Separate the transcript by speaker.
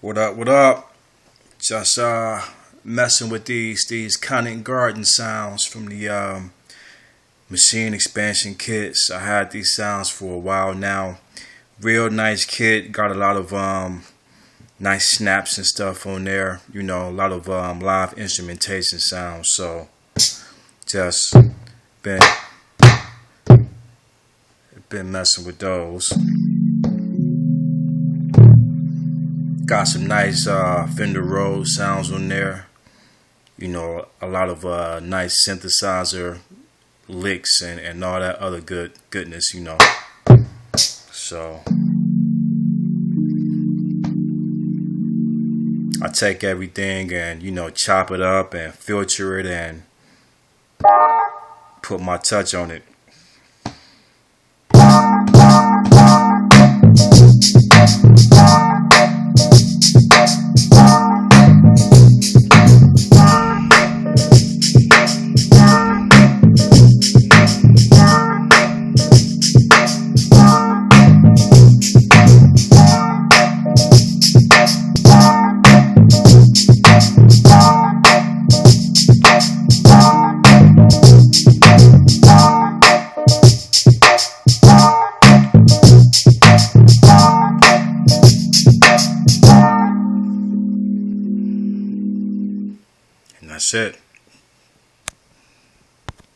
Speaker 1: What up? What up? Just messing with these Conant garden sounds from the Maschine expansion kits. I had these sounds for a while now. Real nice kit. Got a lot of nice snaps and stuff on there. You know, a lot of live instrumentation sounds. So just been messing with those. Got some nice Fender Rhodes sounds on there. You know, a lot of nice synthesizer licks and all that other goodness, you know. So I take everything and, you know, chop it up and filter it and put my touch on it. And that's it.